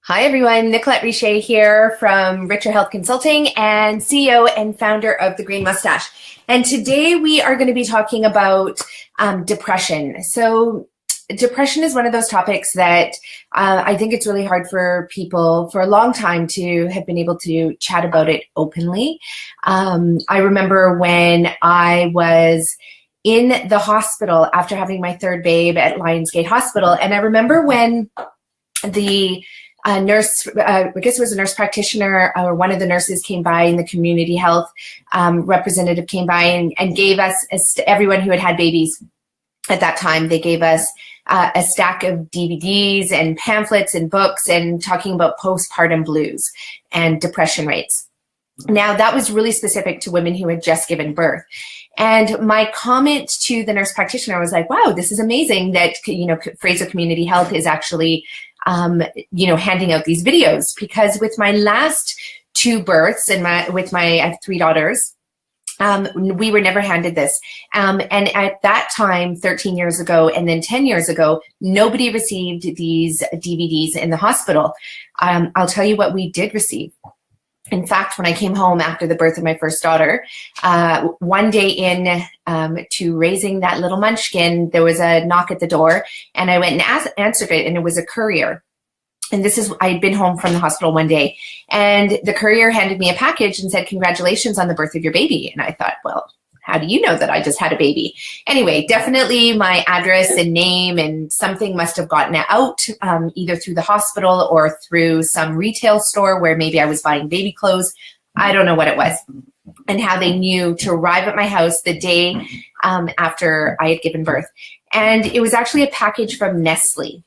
Hi, everyone. Nicolette Richer here from Richer Health Consulting and CEO and founder of The Green Mustache. And today we are going to be talking about depression. So depression is one of those topics that I think it's really hard for people for a long time to have been able to chat about it openly. I remember when I was in the hospital after having my third babe at Lionsgate Hospital. And I remember when the nurse, I guess it was a nurse practitioner or one of the nurses came by, and the community health representative came by and gave us, everyone who had babies at that time, they gave us a stack of DVDs and pamphlets and books and talking about postpartum blues and depression rates. Now, that was really specific to women who had just given birth. And my comment to the nurse practitioner was like, wow, this is amazing that, Fraser Community Health is actually handing out these videos, because with my last two births and I have three daughters, we were never handed this. And at that time, 13 years ago, and then 10 years ago, nobody received these DVDs in the hospital. I'll tell you what we did receive. In fact, when I came home after the birth of my first daughter, one day to raising that little munchkin, there was a knock at the door, and I went and answered it, and it was a courier. And I had been home from the hospital one day, and the courier handed me a package and said, "Congratulations on the birth of your baby." And I thought, well, how do you know that I just had a baby? Anyway, definitely my address and name and something must have gotten out, either through the hospital or through some retail store where maybe I was buying baby clothes. I don't know what it was, and how they knew to arrive at my house the day after I had given birth. And it was actually a package from Nestle.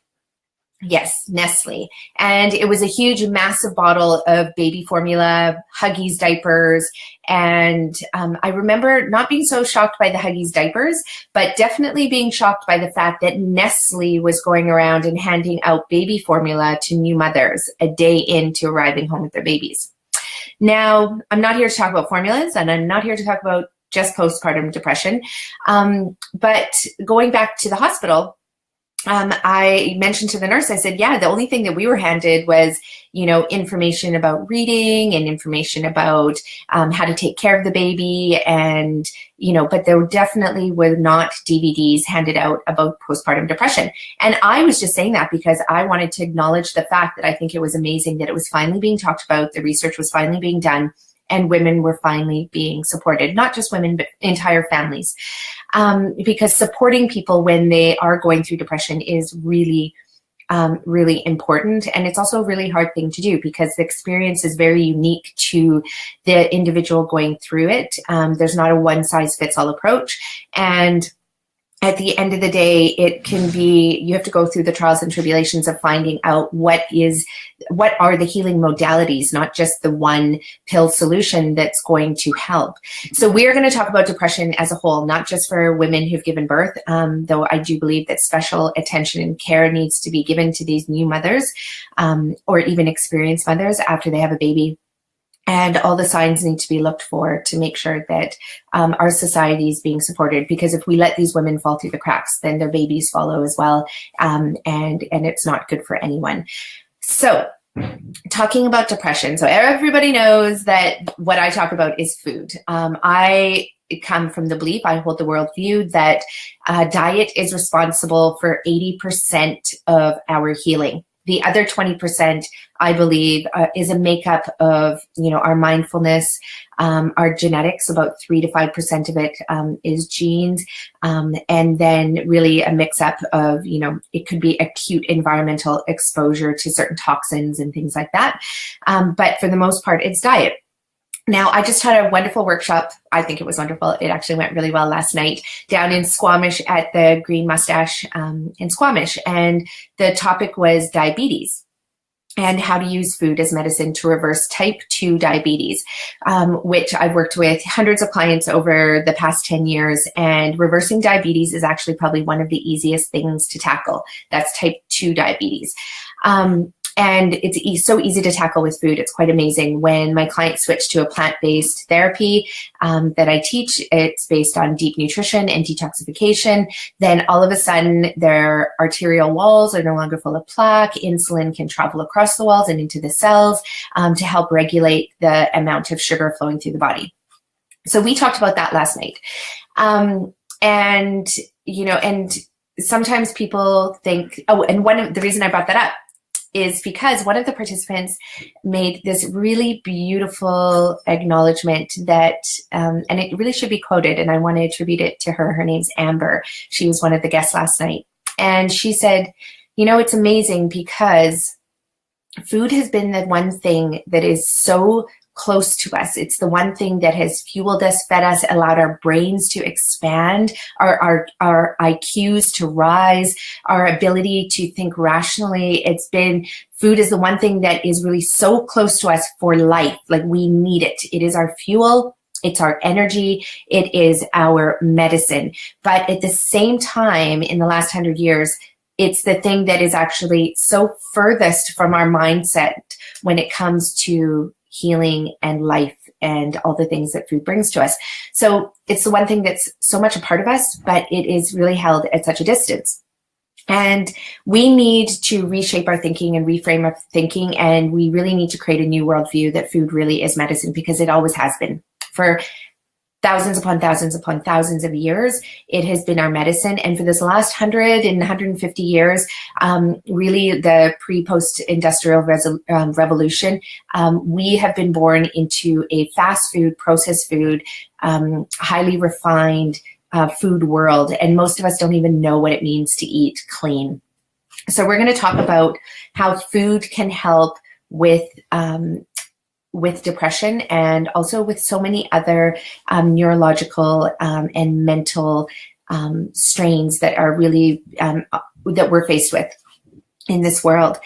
Yes, Nestle. And it was a huge, massive bottle of baby formula, Huggies diapers. And I remember not being so shocked by the Huggies diapers, but definitely being shocked by the fact that Nestle was going around and handing out baby formula to new mothers a day into arriving home with their babies. Now, I'm not here to talk about formulas, and I'm not here to talk about just postpartum depression. But going back to the hospital, I mentioned to the nurse, I said, yeah, the only thing that we were handed was, information about reading and information about how to take care of the baby. And, but there definitely were not DVDs handed out about postpartum depression. And I was just saying that because I wanted to acknowledge the fact that I think it was amazing that it was finally being talked about. The research was finally being done, and women were finally being supported, not just women, but entire families. Because supporting people when they are going through depression is really, really important. And it's also a really hard thing to do because the experience is very unique to the individual going through it. There's not a one-size-fits-all approach. And at the end of the day, it can be, you have to go through the trials and tribulations of finding out what are the healing modalities, not just the one pill solution that's going to help. So we're going to talk about depression as a whole, not just for women who've given birth, though I do believe that special attention and care needs to be given to these new mothers, or even experienced mothers after they have a baby. And all the signs need to be looked for to make sure that our society is being supported. Because if we let these women fall through the cracks, then their babies follow as well, and it's not good for anyone. So, talking about depression. So everybody knows that what I talk about is food. I come from the belief, I hold the worldview that diet is responsible for 80% of our healing. The other 20%, I believe, is a makeup of, our mindfulness, our genetics. About 3 to 5% of it is genes, and then really a mix-up of, it could be acute environmental exposure to certain toxins and things like that. But for the most part, it's diet. Now, I just had a wonderful workshop. I think it was wonderful. It actually went really well last night down in Squamish at the Green Mustache in Squamish. And the topic was diabetes and how to use food as medicine to reverse type 2 diabetes, which I've worked with hundreds of clients over the past 10 years. And reversing diabetes is actually probably one of the easiest things to tackle. That's type 2 diabetes. And it's so easy to tackle with food. It's quite amazing. When my clients switch to a plant-based therapy that I teach, it's based on deep nutrition and detoxification. Then all of a sudden, their arterial walls are no longer full of plaque. Insulin can travel across the walls and into the cells to help regulate the amount of sugar flowing through the body. So we talked about that last night. And sometimes people think, and one of the reason I brought that up is because one of the participants made this really beautiful acknowledgement that, and it really should be quoted, and I want to attribute it to her. Her name's Amber. She was one of the guests last night. And she said, it's amazing because food has been the one thing that is so close to us. It's the one thing that has fueled us, fed us, allowed our brains to expand, our IQs to rise, our ability to think rationally. Food is the one thing that is really so close to us for life. Like, we need it. It is our fuel. It's our energy. It is our medicine. But at the same time, in the last 100 years, it's the thing that is actually so furthest from our mindset when it comes to healing and life and all the things that food brings to us. So it's the one thing that's so much a part of us, but it is really held at such a distance. And we need to reshape our thinking and reframe our thinking. And we really need to create a new worldview that food really is medicine, because it always has been. For thousands upon thousands upon thousands of years, it has been our medicine. And for this last 100 and 150 years, really the pre-post-industrial revolution, we have been born into a fast food, processed food, highly refined food world. And most of us don't even know what it means to eat clean. So we're going to talk about how food can help with depression, and also with so many other neurological and mental strains that are really that we're faced with in this world.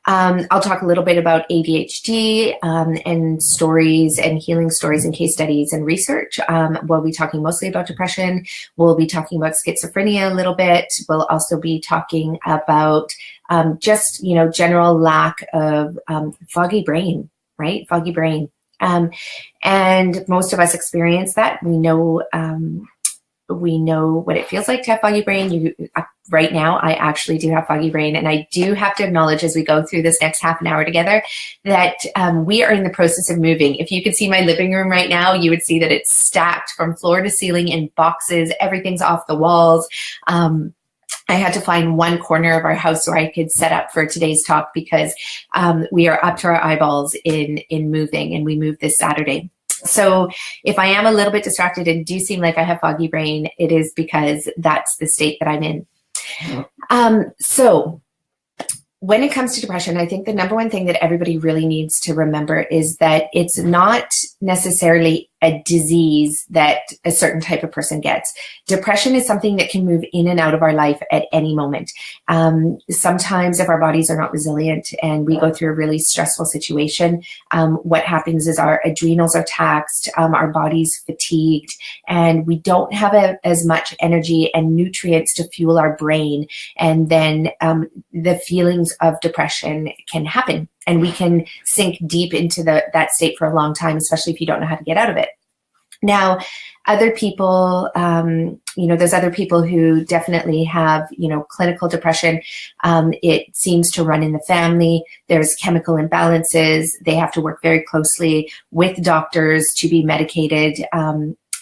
I'll talk a little bit about ADHD and stories and healing stories and case studies and research. We'll be talking mostly about depression. We'll be talking about schizophrenia a little bit. We'll also be talking about just general lack of foggy brain. Right? Foggy brain. And most of us experience that. We know what it feels like to have foggy brain. Right now, I actually do have foggy brain. And I do have to acknowledge, as we go through this next half an hour together, that we are in the process of moving. If you could see my living room right now, you would see that it's stacked from floor to ceiling in boxes. Everything's off the walls. I had to find one corner of our house where I could set up for today's talk, because we are up to our eyeballs in moving, and we moved this Saturday. So if I am a little bit distracted and do seem like I have foggy brain, it is because that's the state that I'm in. So when it comes to depression, I think the number one thing that everybody really needs to remember is that it's not necessarily a disease that a certain type of person gets. Depression is something that can move in and out of our life at any moment. Sometimes if our bodies are not resilient and we go through a really stressful situation, what happens is our adrenals are taxed, our body's fatigued, and we don't have as much energy and nutrients to fuel our brain. And then the feelings of depression can happen. And we can sink deep into that state for a long time, especially if you don't know how to get out of it. Now, other people, there's other people who definitely have, clinical depression. It seems to run in the family. There's chemical imbalances. They have to work very closely with doctors to be medicated.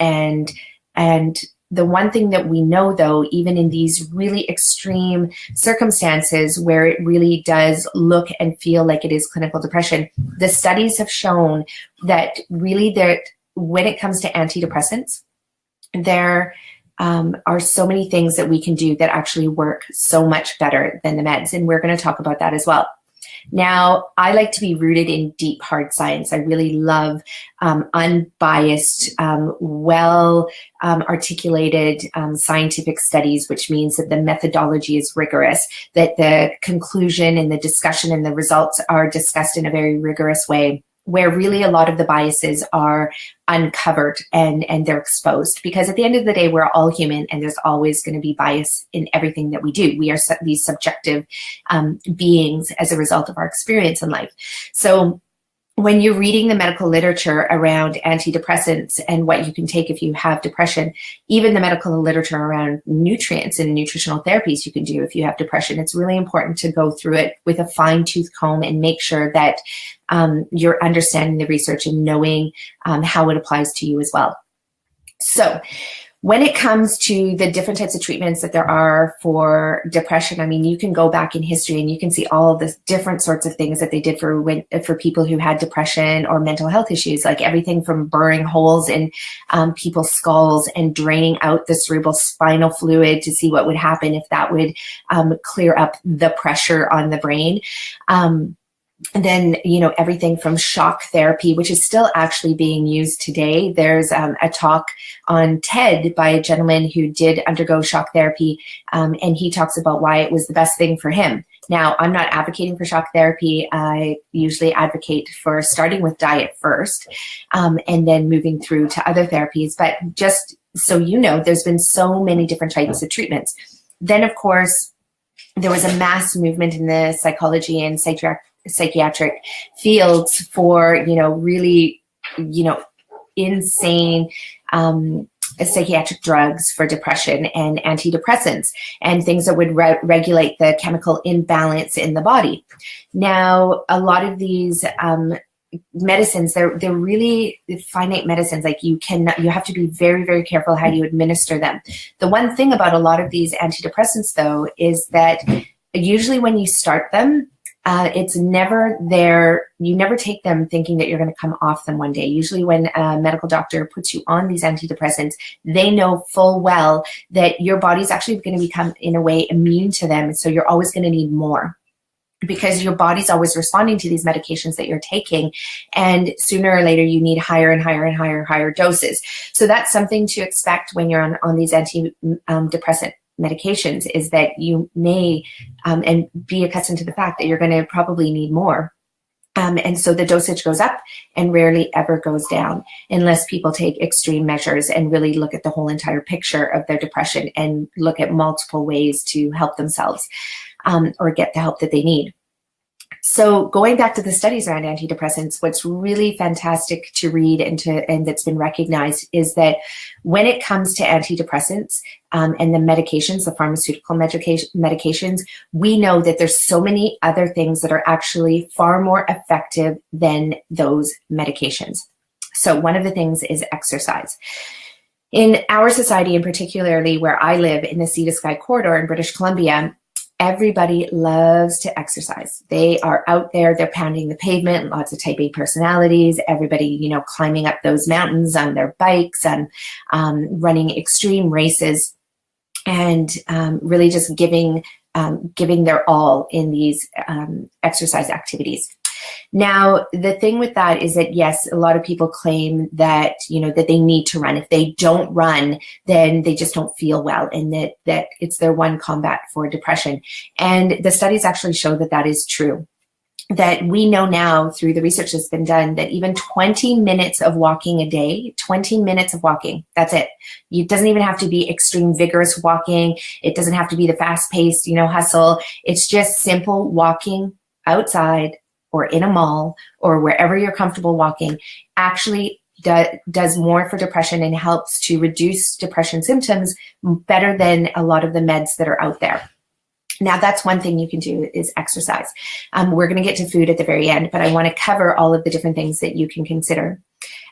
And the one thing that we know, though, even in these really extreme circumstances where it really does look and feel like it is clinical depression, the studies have shown that really when it comes to antidepressants, there are so many things that we can do that actually work so much better than the meds. And we're going to talk about that as well. Now, I like to be rooted in deep, hard science. I really love unbiased, articulated scientific studies, which means that the methodology is rigorous, that the conclusion and the discussion and the results are discussed in a very rigorous way. where really a lot of the biases are uncovered and they're exposed. Because at the end of the day, we're all human, and there's always going to be bias in everything that we do. We are these subjective beings as a result of our experience in life. So when you're reading the medical literature around antidepressants and what you can take if you have depression, even the medical literature around nutrients and nutritional therapies you can do if you have depression, it's really important to go through it with a fine-tooth comb and make sure that you're understanding the research and knowing how it applies to you as well. So when it comes to the different types of treatments that there are for depression, I mean, you can go back in history and you can see all of the different sorts of things that they did for people who had depression or mental health issues, like everything from burring holes in people's skulls and draining out the cerebral spinal fluid to see what would happen if that would clear up the pressure on the brain. And then, everything from shock therapy, which is still actually being used today. There's a talk on TED by a gentleman who did undergo shock therapy, and he talks about why it was the best thing for him. Now, I'm not advocating for shock therapy. I usually advocate for starting with diet first, and then moving through to other therapies. But just so you know, there's been so many different types of treatments. Then, of course, there was a mass movement in the psychology and psychiatric fields for, really, insane psychiatric drugs for depression and antidepressants and things that would regulate the chemical imbalance in the body. Now, a lot of these medicines, they're really finite medicines. Like you have to be very, very careful how you administer them. The one thing about a lot of these antidepressants, though, is that usually when you start them, it's never there. You never take them thinking that you're going to come off them one day. Usually when a medical doctor puts you on these antidepressants, they know full well that your body's actually going to become, in a way, immune to them. So you're always going to need more, because your body's always responding to these medications that you're taking. And sooner or later, you need higher and higher and higher doses. So that's something to expect when you're on these antidepressant medications, is that you may and be accustomed to the fact that you're going to probably need more. And so the dosage goes up and rarely ever goes down unless people take extreme measures and really look at the whole entire picture of their depression and look at multiple ways to help themselves or get the help that they need. So going back to the studies around antidepressants, what's really fantastic to read and that's been recognized is that when it comes to antidepressants and the medications, the pharmaceutical medications, we know that there's so many other things that are actually far more effective than those medications. So one of the things is exercise. In our society, and particularly where I live in the Sea to Sky corridor in British Columbia, everybody loves to exercise. They are out there, they're pounding the pavement, lots of type A personalities, everybody, climbing up those mountains on their bikes and running extreme races and really just giving their all in these exercise activities. Now, the thing with that is that, yes, a lot of people claim that, that they need to run. If they don't run, then they just don't feel well, and that it's their one combat for depression. And the studies actually show that that is true. That we know now through the research that's been done that even 20 minutes of walking a day, 20 minutes of walking, that's it. It doesn't even have to be extreme vigorous walking. It doesn't have to be the fast-paced, hustle. It's just simple walking outside or in a mall or wherever you're comfortable walking actually does more for depression and helps to reduce depression symptoms better than a lot of the meds that are out there. Now, that's one thing you can do is exercise. We're going to get to food at the very end, but I want to cover all of the different things that you can consider.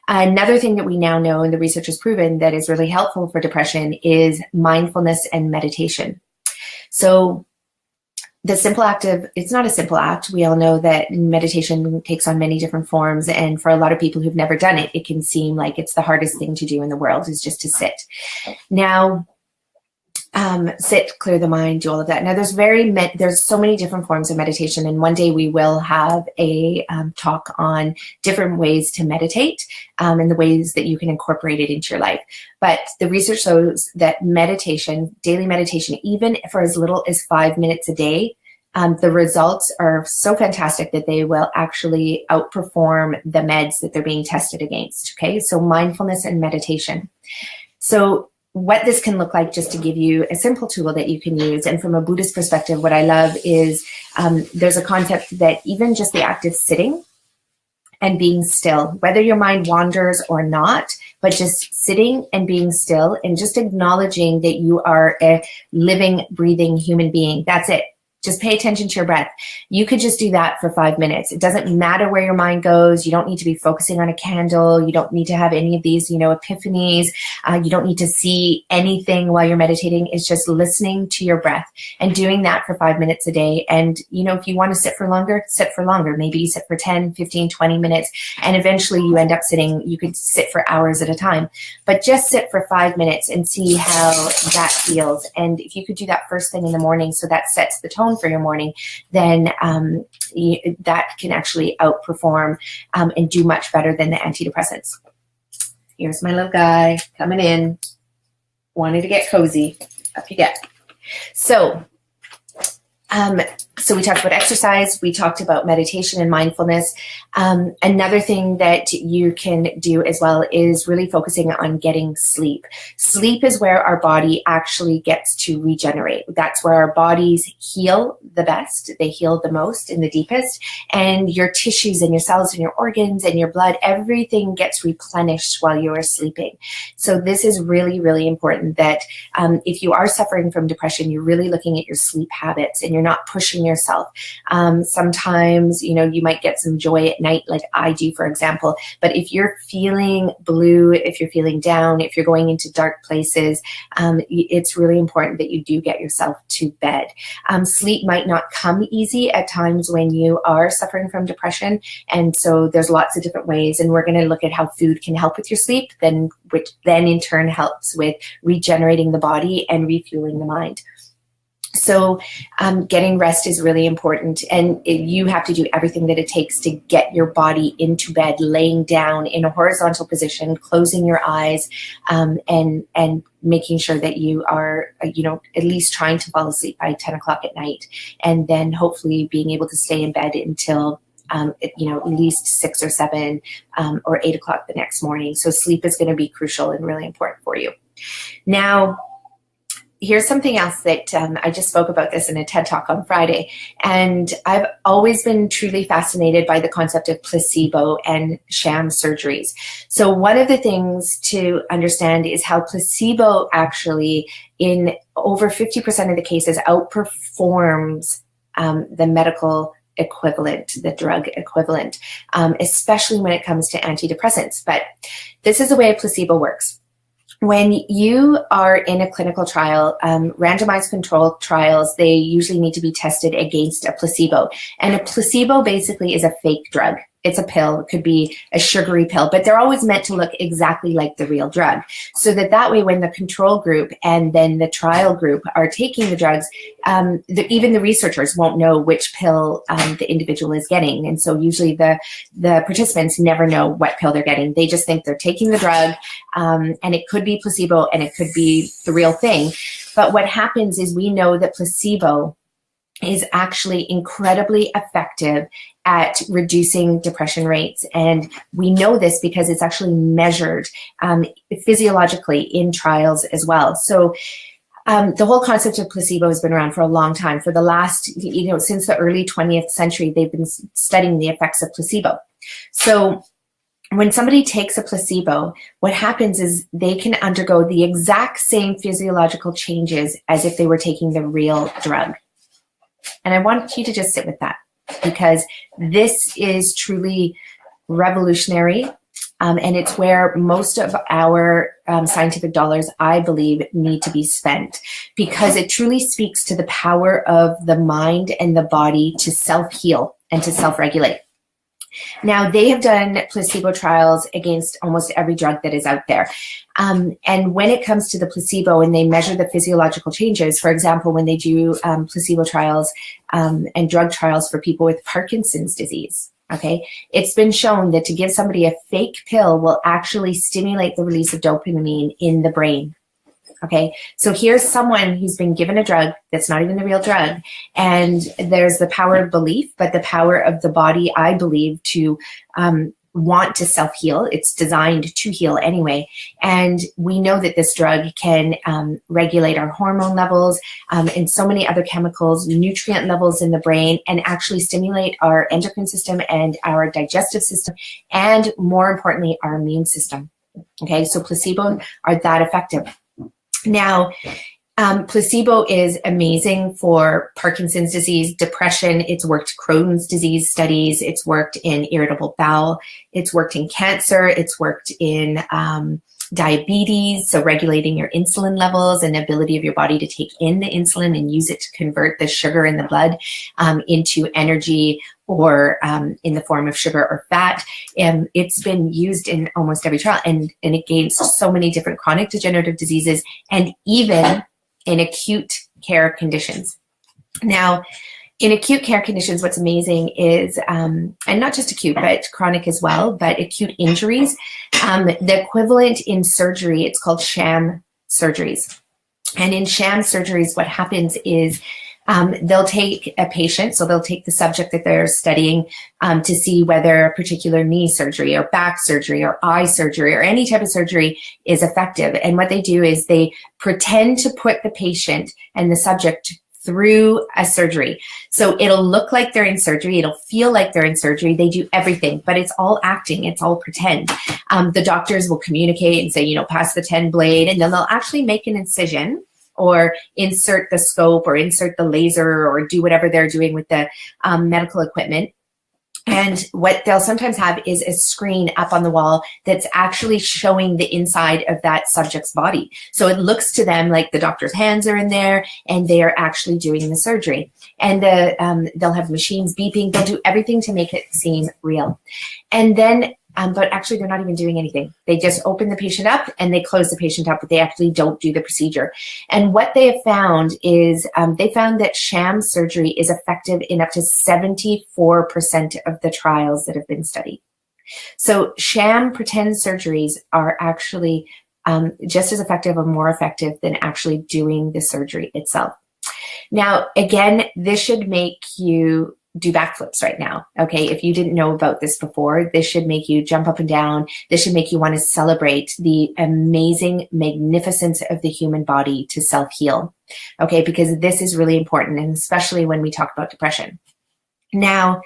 Another thing that we now know, and the research has proven that is really helpful for depression, is mindfulness and meditation. So the simple act it's not a simple act. We all know that meditation takes on many different forms. And for a lot of people who've never done it, it can seem like it's the hardest thing to do in the world, is just to sit. Now, sit, clear the mind, do all of that. Now, there's so many different forms of meditation, and one day we will have a talk on different ways to meditate and the ways that you can incorporate it into your life. But the research shows that meditation, daily meditation, even for as little as 5 minutes a day, the results are so fantastic that they will actually outperform the meds that they're being tested against. Okay, so mindfulness and meditation. So what this can look like, just to give you a simple tool that you can use. And from a Buddhist perspective, what I love is there's a concept that even just the act of sitting and being still, whether your mind wanders or not, but just sitting and being still and just acknowledging that you are a living, breathing human being. That's it. Just pay attention to your breath. You could just do that for 5 minutes. It doesn't matter where your mind goes. You don't need to be focusing on a candle. You don't need to have any of these, epiphanies. You don't need to see anything while you're meditating. It's just listening to your breath and doing that for 5 minutes a day. And, if you want to sit for longer, sit for longer. Maybe you sit for 10, 15, 20 minutes, and eventually you end up sitting. You could sit for hours at a time, but just sit for 5 minutes and see how that feels. And if you could do that first thing in the morning, so that sets the tone for your morning, then that can actually outperform and do much better than the antidepressants. Here's my little guy coming in, wanting to get cozy. Up you get. So we talked about exercise. We talked about meditation and mindfulness. Another thing that you can do as well is really focusing on getting sleep. Sleep is where our body actually gets to regenerate. That's where our bodies heal the best. They heal the most and the deepest. And your tissues and your cells and your organs and your blood, everything gets replenished while you are sleeping. So this is really, really important that if you are suffering from depression, you're really looking at your sleep habits and you're not pushing yourself. Sometimes, you might get some joy at night, like I do, for example. But if you're feeling blue, if you're feeling down, if you're going into dark places, it's really important that you do get yourself to bed. Sleep might not come easy at times when you are suffering from depression. And so there's lots of different ways. And we're going to look at how food can help with your sleep, which then in turn helps with regenerating the body and refueling the mind. So getting rest is really important, and you have to do everything that it takes to get your body into bed, laying down in a horizontal position, closing your eyes, and making sure that you are, at least trying to fall asleep by 10 o'clock at night, and then hopefully being able to stay in bed until at least 6 or 7 or 8 o'clock the next morning. So sleep is going to be crucial and really important for you. Now, here's something else that I just spoke about this in a TED Talk on Friday. And I've always been truly fascinated by the concept of placebo and sham surgeries. So one of the things to understand is how placebo actually, in over 50% of the cases, outperforms the medical equivalent, the drug equivalent, especially when it comes to antidepressants. But this is the way a placebo works. When you are in a clinical trial, randomized controlled trials, they usually need to be tested against a placebo. And a placebo basically is a fake drug. It's a pill. It could be a sugary pill, but they're always meant to look exactly like the real drug. So that way, when the control group and then the trial group are taking the drugs, even the researchers won't know which pill the individual is getting. And so usually the participants never know what pill they're getting. They just think they're taking the drug, and it could be placebo and it could be the real thing. But what happens is we know that placebo is actually incredibly effective at reducing depression rates. And we know this because it's actually measured physiologically in trials as well. So the whole concept of placebo has been around for a long time. For the last, since the early 20th century, they've been studying the effects of placebo. So when somebody takes a placebo, what happens is they can undergo the exact same physiological changes as if they were taking the real drug. And I want you to just sit with that, because this is truly revolutionary. And it's where most of our scientific dollars, I believe, need to be spent, because it truly speaks to the power of the mind and the body to self-heal and to self-regulate. Now, they have done placebo trials against almost every drug that is out there. And when it comes to the placebo and they measure the physiological changes, for example, when they do placebo trials and drug trials for people with Parkinson's disease, okay, it's been shown that to give somebody a fake pill will actually stimulate the release of dopamine in the brain. Okay, so here's someone who's been given a drug that's not even the real drug, and there's the power of belief, but the power of the body, I believe, to want to self-heal. It's designed to heal anyway, and we know that this drug can regulate our hormone levels and so many other chemicals, nutrient levels in the brain, and actually stimulate our endocrine system and our digestive system, and more importantly, our immune system. Okay, so placebo are that effective. Now, placebo is amazing for Parkinson's disease, depression. It's worked Crohn's disease studies. It's worked in irritable bowel. It's worked in cancer. It's worked in diabetes, so regulating your insulin levels and the ability of your body to take in the insulin and use it to convert the sugar in the blood into energy, or in the form of sugar or fat. It's been used in almost every trial, and it gains so many different chronic degenerative diseases, and even in acute care conditions. Now, in acute care conditions, what's amazing is, and not just acute, but chronic as well, but acute injuries, the equivalent in surgery, it's called sham surgeries. And in sham surgeries, what happens is they'll take a patient, so they'll take the subject that they're studying to see whether a particular knee surgery or back surgery or eye surgery or any type of surgery is effective. And what they do is they pretend to put the patient and the subject through a surgery. So it'll look like they're in surgery. It'll feel like they're in surgery. They do everything, but it's all acting. It's all pretend. The doctors will communicate and say, you know, pass the 10 blade, and then they'll actually make an incision or insert the scope or insert the laser or do whatever they're doing with the medical equipment. And what they'll sometimes have is a screen up on the wall that's actually showing the inside of that subject's body. So it looks to them like the doctor's hands are in there and they are actually doing the surgery. And they'll have machines beeping. They'll do everything to make it seem real. And then but actually they're not even doing anything. They just open the patient up and they close the patient up, but they actually don't do the procedure. And what they have found is they found that sham surgery is effective in up to 74% of the trials that have been studied. So sham pretend surgeries are actually just as effective or more effective than actually doing the surgery itself. Now, again, this should make you do backflips right now. Okay, if you didn't know about this before, this should make you jump up and down. This should make you want to celebrate the amazing magnificence of the human body to self-heal. Okay, because this is really important, and especially when we talk about depression. Now,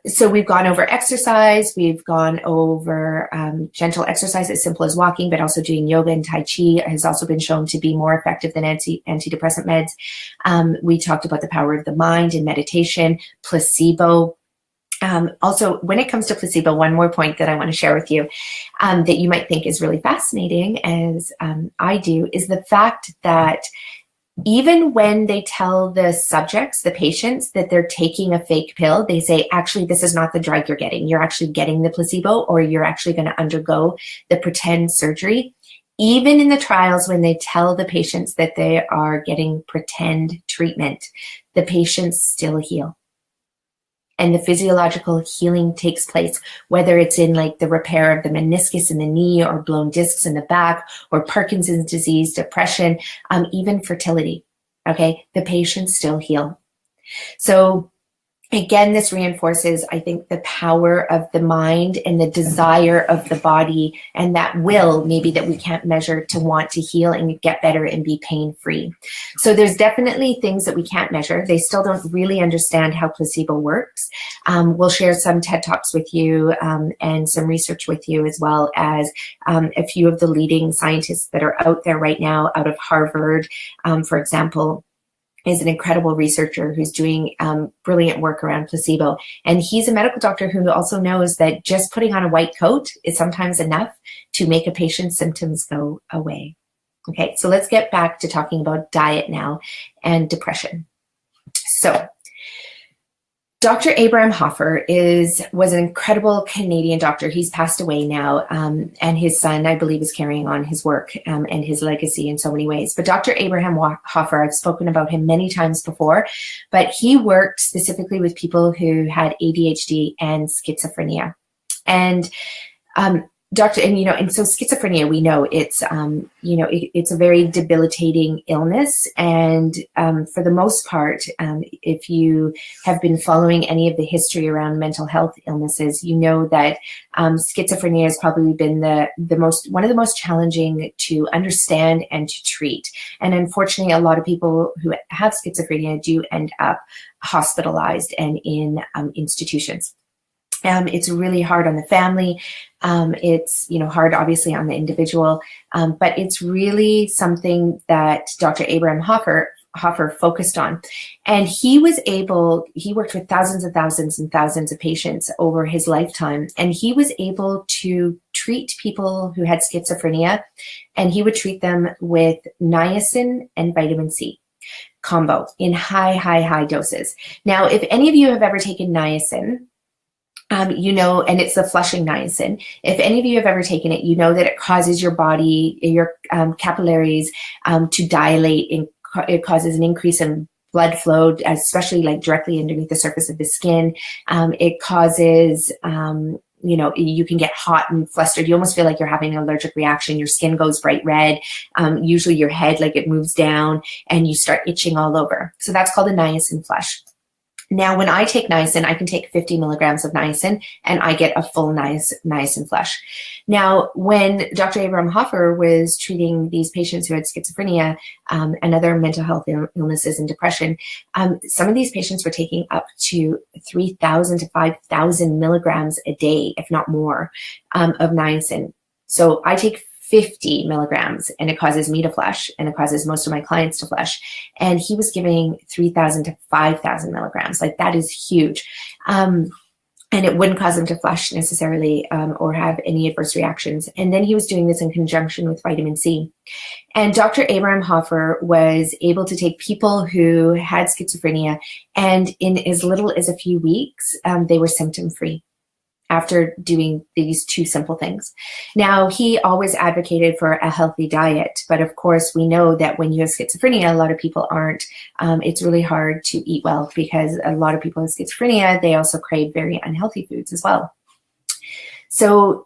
so we've gone over exercise, we've gone over gentle exercise as simple as walking, but also doing yoga and Tai Chi has also been shown to be more effective than antidepressant meds. We talked about the power of the mind and meditation, placebo. Also, when it comes to placebo, one more point that I want to share with you that you might think is really fascinating, as I do, is the fact that even when they tell the subjects, the patients, that they're taking a fake pill, they say, actually, this is not the drug you're getting. You're actually getting the placebo, or you're actually going to undergo the pretend surgery. Even in the trials, when they tell the patients that they are getting pretend treatment, the patients still heal. And the physiological healing takes place, whether it's in like the repair of the meniscus in the knee, or blown discs in the back, or Parkinson's disease, depression, even fertility. Okay, the patients still heal. So again, this reinforces, I think, the power of the mind and the desire of the body, and that will maybe that we can't measure, to want to heal and get better and be pain-free. So there's definitely things that we can't measure. They still don't really understand how placebo works. We'll share some TED Talks with you and some research with you, as well as a few of the leading scientists that are out there right now out of Harvard, for example, is an incredible researcher who's doing brilliant work around placebo. And he's a medical doctor who also knows that just putting on a white coat is sometimes enough to make a patient's symptoms go away. Okay, so let's get back to talking about diet now and depression. So Dr. Abraham Hoffer was an incredible Canadian doctor. He's passed away now, and his son, I believe, is carrying on his work and his legacy in so many ways. But Dr. Abraham Hoffer, I've spoken about him many times before, but he worked specifically with people who had ADHD and schizophrenia. And and so schizophrenia, we know it's, it's a very debilitating illness. And for the most part, if you have been following any of the history around mental health illnesses, you know that schizophrenia has probably been one of the most challenging to understand and to treat. And unfortunately, a lot of people who have schizophrenia do end up hospitalized and in institutions. It's really hard on the family. It's, hard obviously on the individual, but it's really something that Dr. Abraham Hoffer focused on. And he worked with thousands and thousands and thousands of patients over his lifetime. And he was able to treat people who had schizophrenia, and he would treat them with niacin and vitamin C combo in high doses. Now, if any of you have ever taken niacin, and it's the flushing niacin. If any of you have ever taken it, you know that it causes your body, your capillaries to dilate, and it causes an increase in blood flow, especially like directly underneath the surface of the skin. It causes, you can get hot and flustered. You almost feel like you're having an allergic reaction. Your skin goes bright red. Usually your head, like it moves down, and you start itching all over. So that's called a niacin flush. Now, when I take niacin, I can take 50 milligrams of niacin, and I get a full niacin flush. Now, when Dr. Abraham Hoffer was treating these patients who had schizophrenia and other mental health illnesses and depression, some of these patients were taking up to 3,000 to 5,000 milligrams a day, if not more, of niacin. So I take 50 milligrams, and it causes me to flush, and it causes most of my clients to flush. And he was giving 3,000 to 5,000 milligrams. Like, that is huge. And it wouldn't cause them to flush necessarily or have any adverse reactions. And then he was doing this in conjunction with vitamin C. And Dr. Abraham Hoffer was able to take people who had schizophrenia, and in as little as a few weeks, they were symptom-free after doing these two simple things. Now, he always advocated for a healthy diet, but of course we know that when you have schizophrenia, a lot of people aren't. It's really hard to eat well, because a lot of people with schizophrenia, they also crave very unhealthy foods as well. So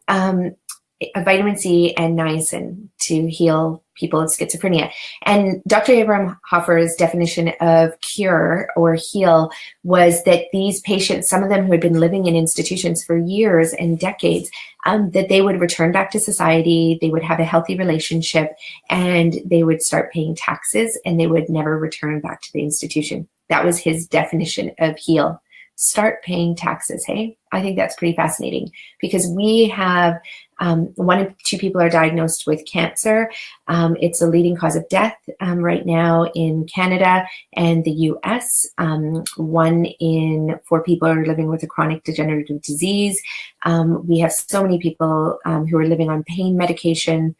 vitamin C and niacin to heal people with schizophrenia. And Dr. Abraham Hoffer's definition of cure or heal was that these patients, some of them who had been living in institutions for years and decades, that they would return back to society, they would have a healthy relationship, and they would start paying taxes, and they would never return back to the institution. That was his definition of heal. Start paying taxes, hey? I think that's pretty fascinating, because we have 1 in 2 people are diagnosed with cancer. It's a leading cause of death right now in Canada and the US. 1 in 4 people are living with a chronic degenerative disease. We have so many people who are living on pain medication,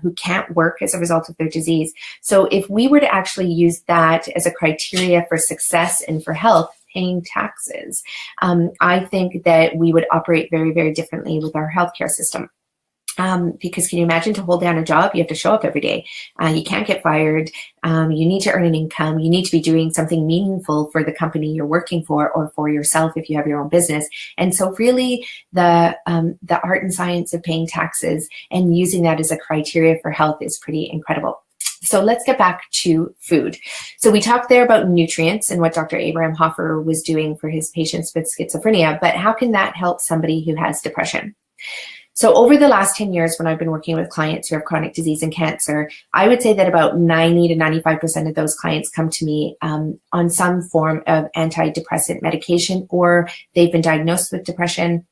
who can't work as a result of their disease. So if we were to actually use that as a criteria for success and for health, paying taxes, I think that we would operate very, very differently with our healthcare system. Because can you imagine, to hold down a job, you have to show up every day. You can't get fired. You need to earn an income. You need to be doing something meaningful for the company you're working for, or for yourself if you have your own business. And so really the art and science of paying taxes and using that as a criteria for health is pretty incredible. So let's get back to food. So we talked there about nutrients and what Dr. Abraham Hoffer was doing for his patients with schizophrenia, but how can that help somebody who has depression? So over the last 10 years, when I've been working with clients who have chronic disease and cancer, I would say that about 90 to 95% of those clients come to me on some form of antidepressant medication, or they've been diagnosed with depression,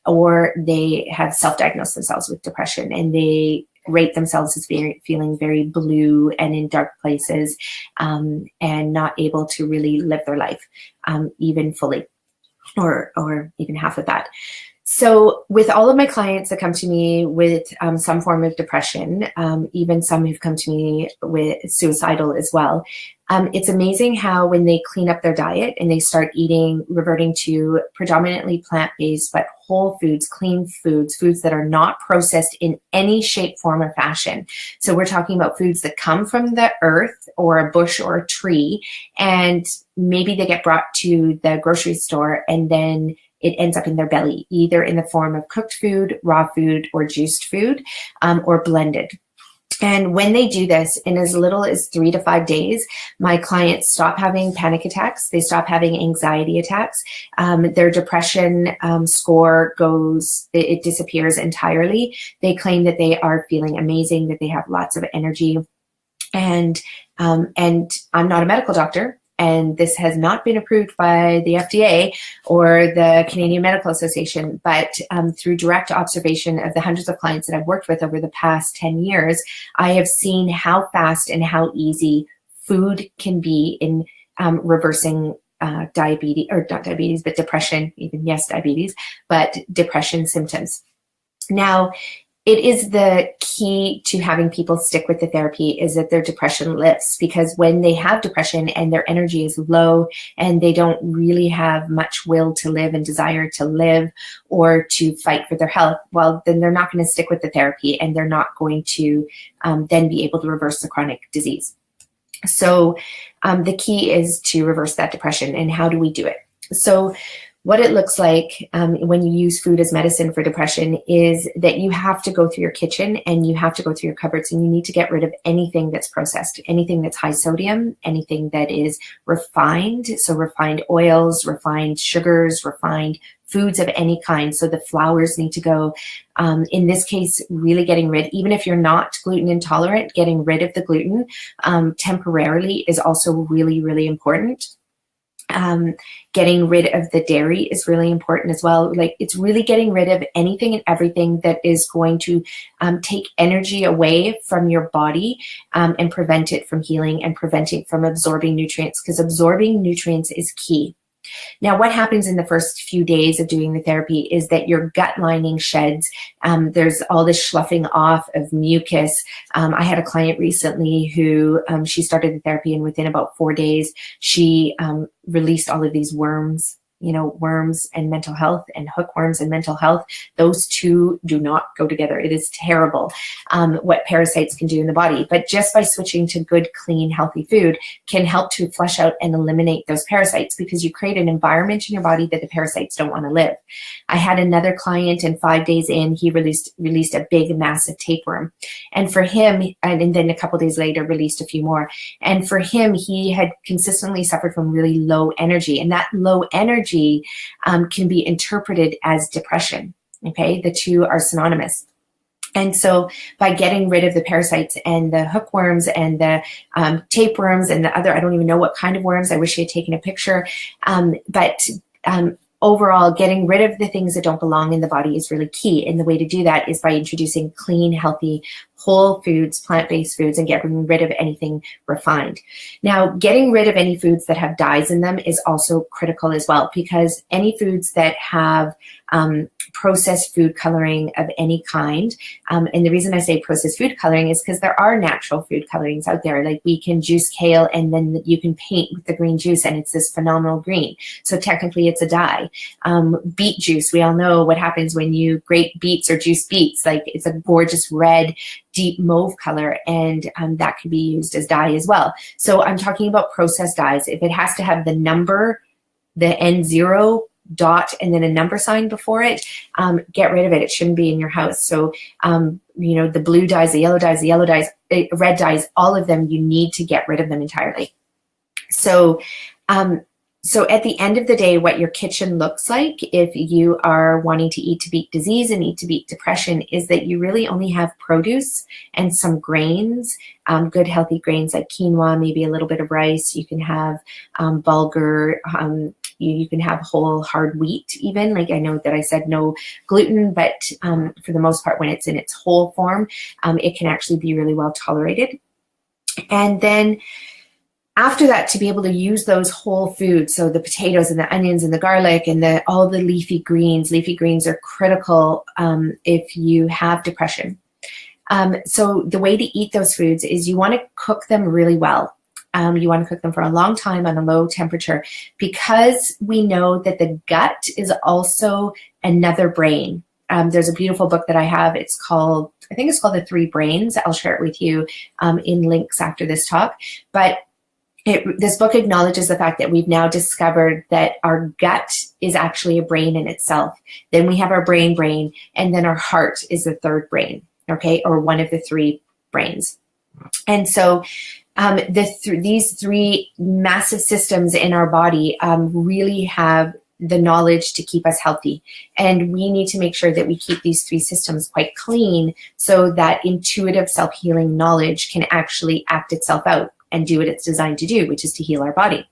or they have self-diagnosed themselves with depression, and they rate themselves as feeling very blue and in dark places, and not able to really live their life even fully, or even half of that. So with all of my clients that come to me with some form of depression, even some who've come to me with suicidal as well, it's amazing how when they clean up their diet and they start reverting to predominantly plant-based, but whole foods, clean foods, foods that are not processed in any shape, form, or fashion. So we're talking about foods that come from the earth or a bush or a tree, and maybe they get brought to the grocery store and then it ends up in their belly, either in the form of cooked food, raw food, or juiced food, or blended. And when they do this in as little as 3 to 5 days, my clients stop having panic attacks. They stop having anxiety attacks. Their depression score it disappears entirely. They claim that they are feeling amazing, that they have lots of energy. And I'm not a medical doctor, and this has not been approved by the FDA or the Canadian Medical Association, but through direct observation of the hundreds of clients that I've worked with over the past 10 years, I have seen how fast and how easy food can be in reversing diabetes, or not diabetes, but depression, even yes, diabetes, but depression symptoms. Now, it is the key to having people stick with the therapy is that their depression lifts, because when they have depression and their energy is low and they don't really have much will to live and desire to live or to fight for their health, well, then they're not going to stick with the therapy, and they're not going to then be able to reverse the chronic disease. So the key is to reverse that depression. And how do we do it? So what it looks like when you use food as medicine for depression is that you have to go through your kitchen and you have to go through your cupboards, and you need to get rid of anything that's processed, anything that's high sodium, anything that is refined. So refined oils, refined sugars, refined foods of any kind. So the flours need to go. In this case, really getting rid, even if you're not gluten intolerant, getting rid of the gluten temporarily is also really, really important. Getting rid of the dairy is really important as well. Like, it's really getting rid of anything and everything that is going to take energy away from your body and prevent it from healing and prevent it from absorbing nutrients, because absorbing nutrients is key. Now, what happens in the first few days of doing the therapy is that your gut lining sheds. There's all this sloughing off of mucus. I had a client recently who she started the therapy, and within about 4 days, she released all of these worms. You know, worms and mental health, and hookworms and mental health, those two do not go together. It is terrible what parasites can do in the body. But just by switching to good, clean, healthy food can help to flush out and eliminate those parasites, because you create an environment in your body that the parasites don't want to live. I had another client, and 5 days in, he released a big, massive tapeworm. And for him, and then a couple days later, released a few more. And for him, he had consistently suffered from really low energy. And that low energy can be interpreted as depression. Okay, the two are synonymous. And so by getting rid of the parasites and the hookworms and the tapeworms and the other, I don't even know what kind of worms, I wish he had taken a picture, but overall, getting rid of the things that don't belong in the body is really key. And the way to do that is by introducing clean, healthy, whole foods, plant-based foods, and getting rid of anything refined. Now, getting rid of any foods that have dyes in them is also critical as well, because any foods that have processed food coloring of any kind, and the reason I say processed food coloring is because there are natural food colorings out there. Like, we can juice kale and then you can paint with the green juice and it's this phenomenal green. So technically it's a dye. Beet juice, we all know what happens when you grate beets or juice beets. Like, it's a gorgeous red, deep mauve color, and that can be used as dye as well. So I'm talking about processed dyes. If it has to have the number, the N0 dot and then a number sign before it, get rid of it. It shouldn't be in your house. So, you know, the blue dyes, the yellow dyes, red dyes, all of them, you need to get rid of them entirely. So, so at the end of the day, what your kitchen looks like, if you are wanting to eat to beat disease and eat to beat depression, is that you really only have produce and some grains, good healthy grains like quinoa, maybe a little bit of rice. You can have bulgur, you can have whole hard wheat even. Like, I know that I said no gluten, but for the most part, when it's in its whole form, it can actually be really well tolerated. And then after that, to be able to use those whole foods, so the potatoes and the onions and the garlic and all the leafy greens. Leafy greens are critical if you have depression. So the way to eat those foods is you want to cook them really well. You want to cook them for a long time on a low temperature, because we know that the gut is also another brain. There's a beautiful book that I have. It's called, I think it's called The Three Brains. I'll share it with you in links after this talk. But This book acknowledges the fact that we've now discovered that our gut is actually a brain in itself. Then we have our brain, and then our heart is the third brain, okay, or one of the three brains. And so these three massive systems in our body really have the knowledge to keep us healthy. And we need to make sure that we keep these three systems quite clean so that intuitive self-healing knowledge can actually act itself out and do what it's designed to do, which is to heal our body.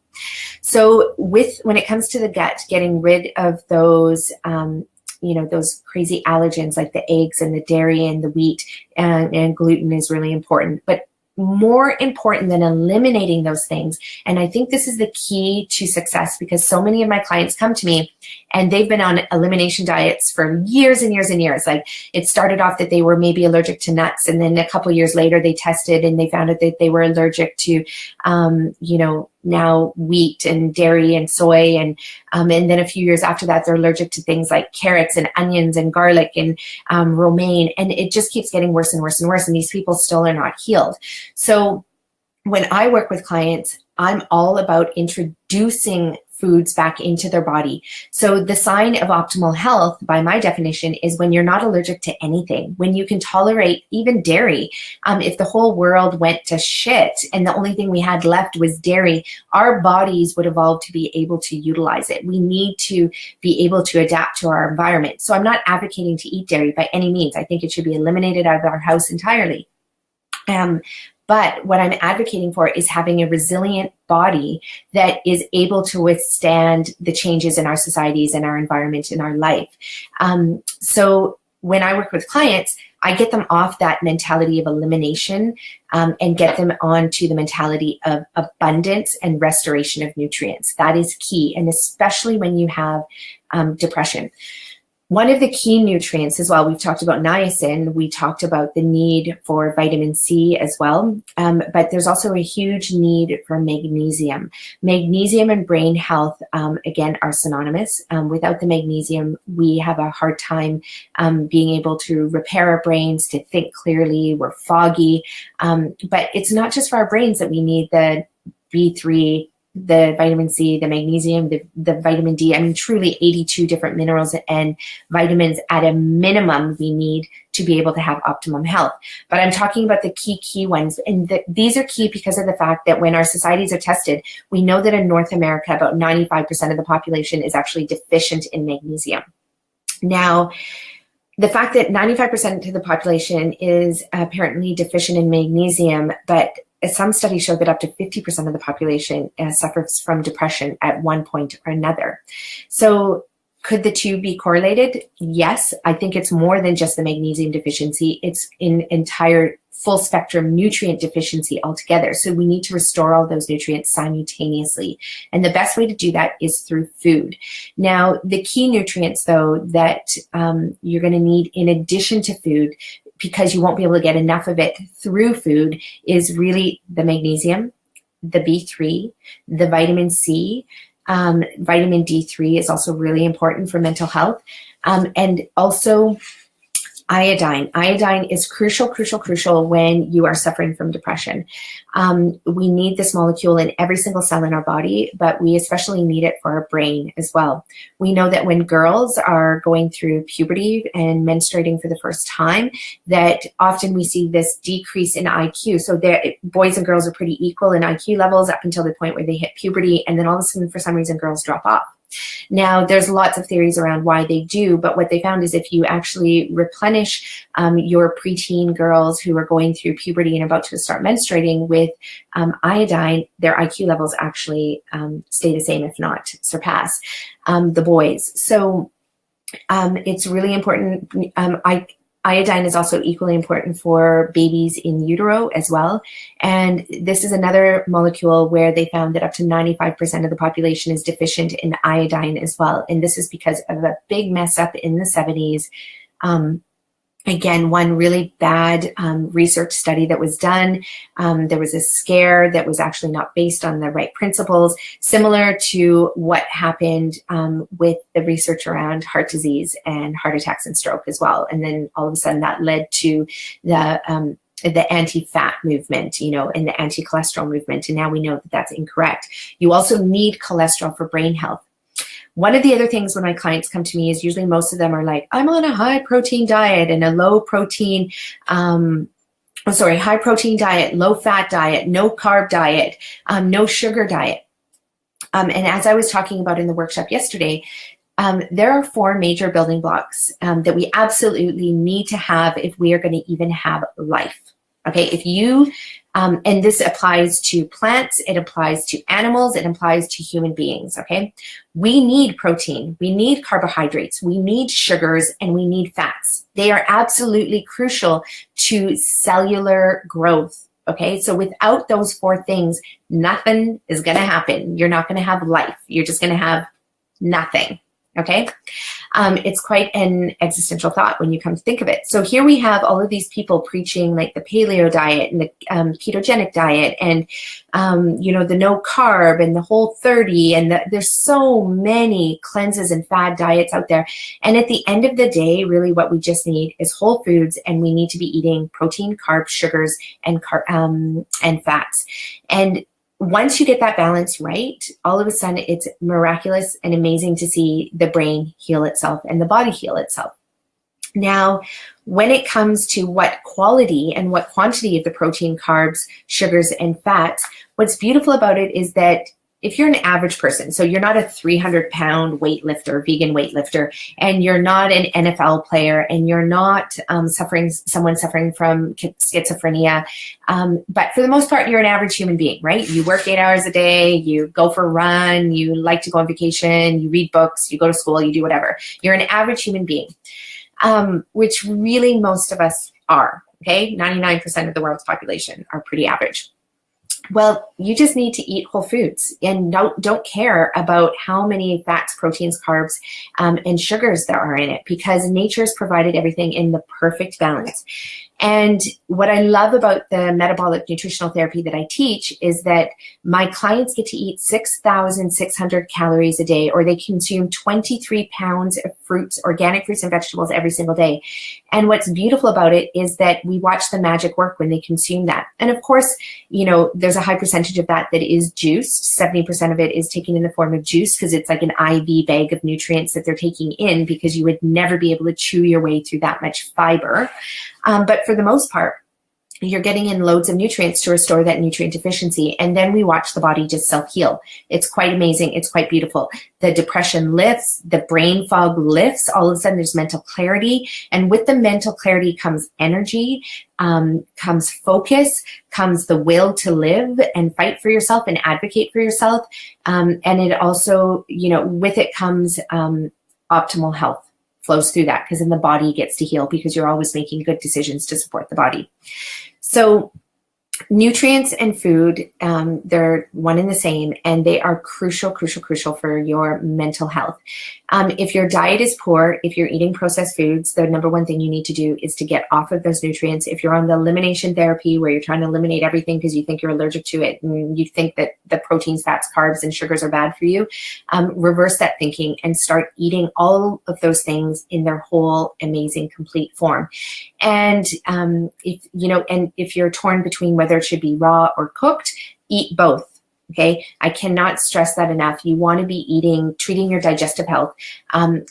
So when it comes to the gut, getting rid of those, those crazy allergens like the eggs and the dairy and the wheat and gluten is really important. But more important than eliminating those things, and I think this is the key to success, because so many of my clients come to me and they've been on elimination diets for years and years and years. Like, it started off that they were maybe allergic to nuts, and then a couple of years later they tested and they found out that they were allergic to now wheat and dairy and soy, and then a few years after that they're allergic to things like carrots and onions and garlic and romaine, and it just keeps getting worse and worse and worse, and these people still are not healed. So when I work with clients, I'm all about introducing foods back into their body. So the sign of optimal health, by my definition, is when you're not allergic to anything, when you can tolerate even dairy. If the whole world went to shit and the only thing we had left was dairy, our bodies would evolve to be able to utilize it. We need to be able to adapt to our environment. So I'm not advocating to eat dairy by any means. I think it should be eliminated out of our house entirely. But what I'm advocating for is having a resilient body that is able to withstand the changes in our societies and our environment in our life. So when I work with clients, I get them off that mentality of elimination and get them onto the mentality of abundance and restoration of nutrients. That is key, and especially when you have depression. One of the key nutrients as well, we've talked about niacin, we talked about the need for vitamin C as well, but there's also a huge need for magnesium. Magnesium and brain health, again, are synonymous. Without the magnesium, we have a hard time being able to repair our brains, to think clearly, we're foggy. But it's not just for our brains that we need the B3, the vitamin C, the magnesium, the vitamin D. I mean, truly 82 different minerals and vitamins at a minimum we need to be able to have optimum health. But I'm talking about the key ones. And these are key because of the fact that when our societies are tested, we know that in North America, about 95% of the population is actually deficient in magnesium. Now, the fact that 95% of the population is apparently deficient in magnesium, but some studies show that up to 50% of the population suffers from depression at one point or another. So could the two be correlated? Yes, I think it's more than just the magnesium deficiency. It's an entire full spectrum nutrient deficiency altogether. So we need to restore all those nutrients simultaneously. And the best way to do that is through food. Now, the key nutrients, though, that you're going to need in addition to food, because you won't be able to get enough of it through food, is really the magnesium, the B3, the vitamin C. Vitamin D3 is also really important for mental health. And also iodine. Iodine is crucial when you are suffering from depression. We need this molecule in every single cell in our body, but we especially need it for our brain as well. We know that when girls are going through puberty and menstruating for the first time, that often we see this decrease in IQ. So boys and girls are pretty equal in IQ levels up until the point where they hit puberty, and then all of a sudden, for some reason, girls drop off. Now, there's lots of theories around why they do, but what they found is if you actually replenish your preteen girls who are going through puberty and about to start menstruating with iodine, their IQ levels actually stay the same, if not surpass the boys. So it's really important. Iodine is also equally important for babies in utero as well. And this is another molecule where they found that up to 95% of the population is deficient in iodine as well. And this is because of a big mess up in the 70s. Again, one really bad research study that was done. There was a scare that was actually not based on the right principles, similar to what happened with the research around heart disease and heart attacks and stroke as well. And then all of a sudden that led to the the anti-fat movement, you know, and the anti-cholesterol movement. And now we know that that's incorrect. You also need cholesterol for brain health. One of the other things when my clients come to me is usually most of them are like, I'm on a high protein diet and a low protein, high protein diet, low fat diet, no carb diet, no sugar diet. And as I was talking about in the workshop yesterday, there are 4 major building blocks that we absolutely need to have if we are going to even have life. Okay, if you, and this applies to plants, it applies to animals, it applies to human beings, okay? We need protein, we need carbohydrates, we need sugars, and we need fats. They are absolutely crucial to cellular growth, okay? So without those 4 things, nothing is gonna happen. You're not gonna have life. You're just gonna have nothing. Okay, it's quite an existential thought when you come to think of it. So here we have all of these people preaching like the paleo diet and the ketogenic diet and, you know, the no carb and the Whole30 and there's so many cleanses and fad diets out there. And at the end of the day, really what we just need is whole foods, and we need to be eating protein, carbs, sugars, and fats. And once you get that balance right, all of a sudden it's miraculous and amazing to see the brain heal itself and the body heal itself. Now, when it comes to what quality and what quantity of the protein, carbs, sugars, and fats, what's beautiful about it is that if you're an average person, so you're not a 300-pound weightlifter, vegan weightlifter, and you're not an NFL player, and you're not someone suffering from schizophrenia, but for the most part, you're an average human being, right? You work 8 hours a day, you go for a run, you like to go on vacation, you read books, you go to school, you do whatever. You're an average human being, which really most of us are, okay? 99% of the world's population are pretty average. Well, you just need to eat whole foods and don't care about how many fats, proteins, carbs, and sugars there are in it, because nature has provided everything in the perfect balance. And what I love about the metabolic nutritional therapy that I teach is that my clients get to eat 6,600 calories a day, or they consume 23 pounds of fruits, organic fruits and vegetables every single day. And what's beautiful about it is that we watch the magic work when they consume that. And of course, you know, there's a high percentage of that is juiced. 70% of it is taken in the form of juice, because it's like an IV bag of nutrients that they're taking in, because you would never be able to chew your way through that much fiber. But for the most part, you're getting in loads of nutrients to restore that nutrient deficiency. And then we watch the body just self-heal. It's quite amazing. It's quite beautiful. The depression lifts, the brain fog lifts. All of a sudden there's mental clarity. And with the mental clarity comes energy, comes focus, comes the will to live and fight for yourself and advocate for yourself. And it also, you know, with it comes optimal health. Flows through that, because then the body gets to heal, because you're always making good decisions to support the body. So nutrients and food, they're one and the same, and they are crucial for your mental health. If your diet is poor, if you're eating processed foods, the number one thing you need to do is to get off of those nutrients. If you're on the elimination therapy, where you're trying to eliminate everything because you think you're allergic to it, and you think that the proteins, fats, carbs, and sugars are bad for you, reverse that thinking and start eating all of those things in their whole, amazing, complete form. And if you're torn between whether it should be raw or cooked, eat both. Okay, I cannot stress that enough. You want to be treating your digestive health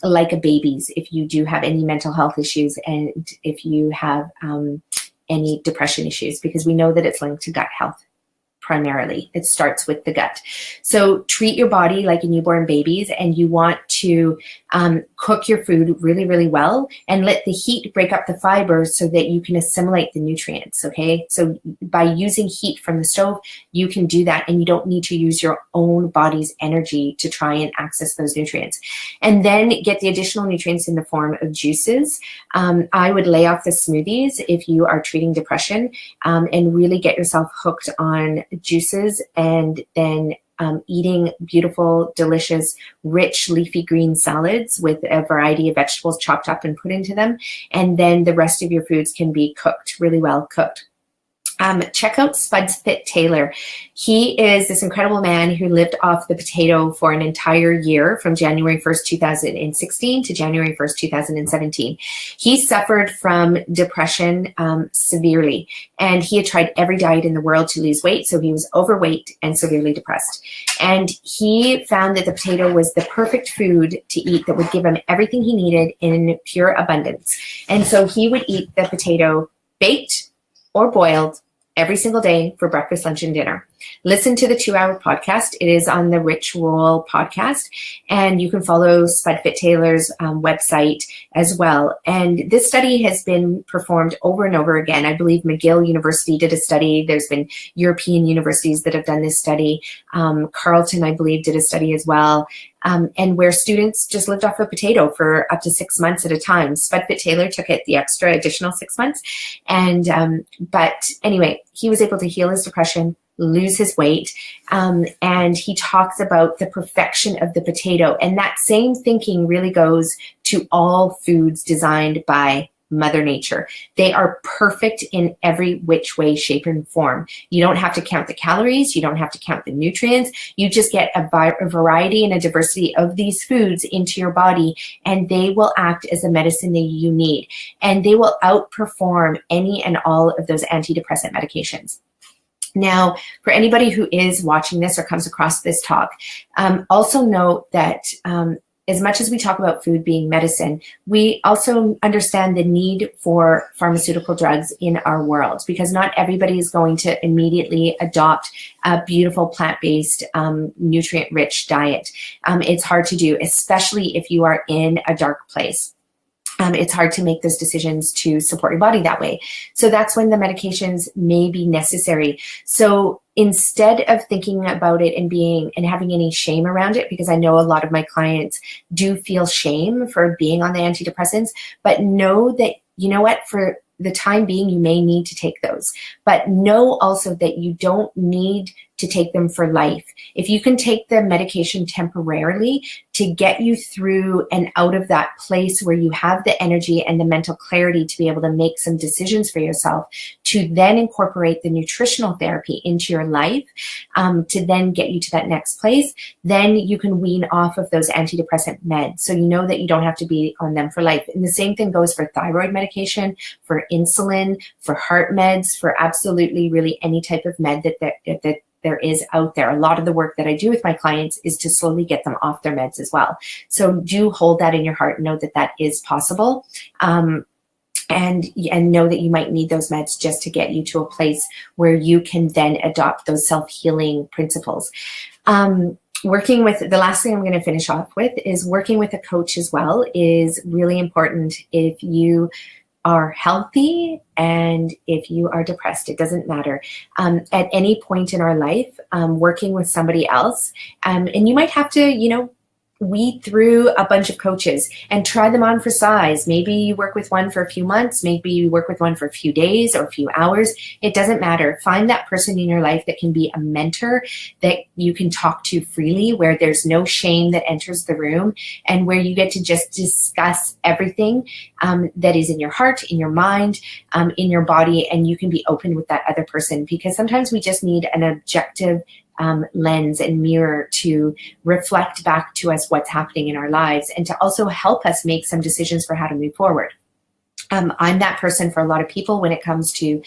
like a baby's if you do have any mental health issues, and if you have any depression issues, because we know that it's linked to gut health. Primarily, it starts with the gut. So treat your body like a newborn baby's, and you want to cook your food really, really well, and let the heat break up the fibers so that you can assimilate the nutrients, okay? So by using heat from the stove, you can do that, and you don't need to use your own body's energy to try and access those nutrients. And then get the additional nutrients in the form of juices. I would lay off the smoothies if you are treating depression, and really get yourself hooked on juices, and then eating beautiful, delicious, rich, leafy green salads with a variety of vegetables chopped up and put into them. And then the rest of your foods can be cooked, really well cooked. check out Spuds Fit Taylor. He is this incredible man who lived off the potato for an entire year from January 1st, 2016 to January 1st, 2017. He suffered from depression severely, and he had tried every diet in the world to lose weight, so he was overweight and severely depressed. And he found that the potato was the perfect food to eat that would give him everything he needed in pure abundance. And so he would eat the potato baked or boiled every single day for breakfast, lunch, and dinner. Listen to the 2-hour podcast. It is on the Rich Roll podcast, and you can follow Spud Fit Taylor's website as well. And this study has been performed over and over again. I believe McGill University did a study. There's been European universities that have done this study. Carleton, I believe, did a study as well. And where students just lived off a potato for up to 6 months at a time. Spud Fit Taylor took it the extra additional 6 months. And, but anyway, he was able to heal his depression, lose his weight. And he talks about the perfection of the potato. And that same thinking really goes to all foods designed by Mother Nature. They are perfect in every which way, shape, and form. You don't have to count the calories. You don't have to count the nutrients. You just get a variety and a diversity of these foods into your body, and they will act as the medicine that you need. And they will outperform any and all of those antidepressant medications. Now, for anybody who is watching this or comes across this talk, also note that as much as we talk about food being medicine, we also understand the need for pharmaceutical drugs in our world, because not everybody is going to immediately adopt a beautiful plant-based, nutrient-rich diet. It's hard to do, especially if you are in a dark place. It's hard to make those decisions to support your body that way. So that's when the medications may be necessary. So instead of thinking about it and having any shame around it, because I know a lot of my clients do feel shame for being on the antidepressants, but know that, you know what, for the time being, you may need to take those. But know also that you don't need to take them for life. If you can take the medication temporarily to get you through and out of that place where you have the energy and the mental clarity to be able to make some decisions for yourself, to then incorporate the nutritional therapy into your life, to then get you to that next place, then you can wean off of those antidepressant meds. So you know that you don't have to be on them for life. And the same thing goes for thyroid medication, for insulin, for heart meds, for absolutely really any type of med that there is out there. A lot of the work that I do with my clients is to slowly get them off their meds as well. So do hold that in your heart and know that that is possible. And know that you might need those meds just to get you to a place where you can then adopt those self-healing principles. Working with, the last thing I'm going to finish off with is working with a coach as well is really important if you are healthy and if you are depressed. It doesn't matter. At any point in our life, working with somebody else, and you might have to, weed through a bunch of coaches and try them on for size. Maybe you work with one for a few months. Maybe you work with one for a few days or a few hours. It doesn't matter. Find that person in your life that can be a mentor that you can talk to freely, where there's no shame that enters the room, and where you get to just discuss everything that is in your heart, in your mind, in your body, and you can be open with that other person, because sometimes we just need an objective lens and mirror to reflect back to us what's happening in our lives, and to also help us make some decisions for how to move forward. I'm that person for a lot of people when it comes to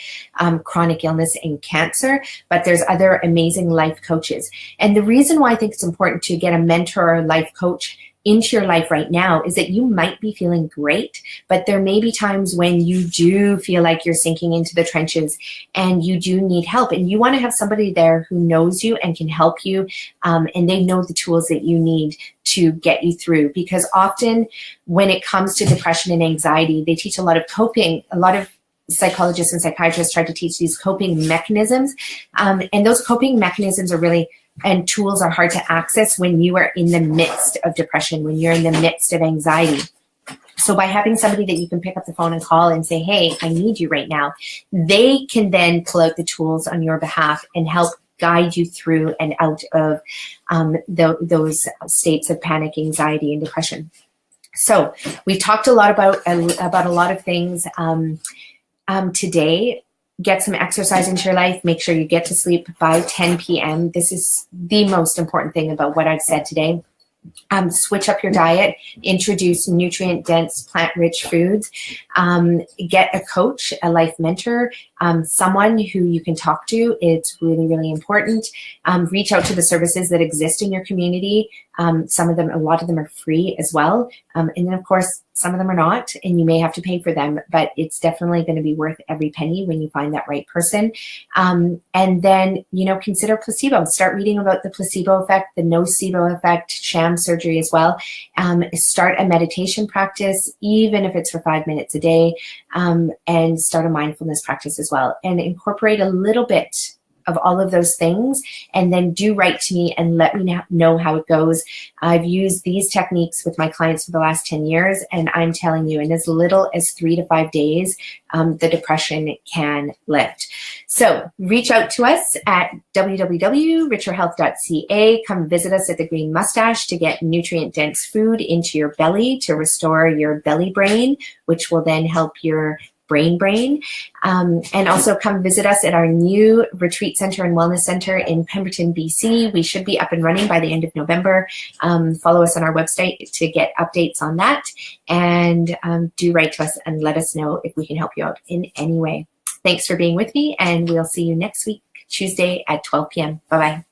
chronic illness and cancer, but there's other amazing life coaches. And the reason why I think it's important to get a mentor or a life coach into your life right now is that you might be feeling great, but there may be times when you do feel like you're sinking into the trenches and you do need help, and you want to have somebody there who knows you and can help you, and they know the tools that you need to get you through. Because often when it comes to depression and anxiety, they teach a lot of coping, a lot of psychologists and psychiatrists try to teach these coping mechanisms, and those coping mechanisms are really, and tools are hard to access when you are in the midst of depression, when you're in the midst of anxiety. So by having somebody that you can pick up the phone and call and say, hey, I need you right now, they can then pull out the tools on your behalf and help guide you through and out of those states of panic, anxiety, and depression. So we've talked a lot about a lot of things today. get some exercise into your life. Make sure you get to sleep by 10 p.m. This is the most important thing about what I've said today. Switch up your diet, introduce nutrient-dense, plant-rich foods, get a coach, a life mentor, someone who you can talk to. It's really, really important. Reach out to the services that exist in your community. Some of them, a lot of them are free as well. And then, of course, some of them are not, and you may have to pay for them, but it's definitely going to be worth every penny when you find that right person. And then, consider placebo. Start reading about the placebo effect, the nocebo effect, sham surgery as well. Start a meditation practice, even if it's for 5 minutes a day, and start a mindfulness practice as well. And incorporate a little bit of all of those things, and then do write to me and let me know how it goes. I've used these techniques with my clients for the last 10 years, and I'm telling you, in as little as 3 to 5 days, the depression can lift. So reach out to us at www.richerhealth.ca. Come visit us at the Green Mustache to get nutrient-dense food into your belly to restore your belly brain, which will then help your brain. And also come visit us at our new retreat center and wellness center in Pemberton, BC. We should be up and running by the end of November. Follow us on our website to get updates on that. And do write to us and let us know if we can help you out in any way. Thanks for being with me, and we'll see you next week, Tuesday at 12 p.m. Bye-bye.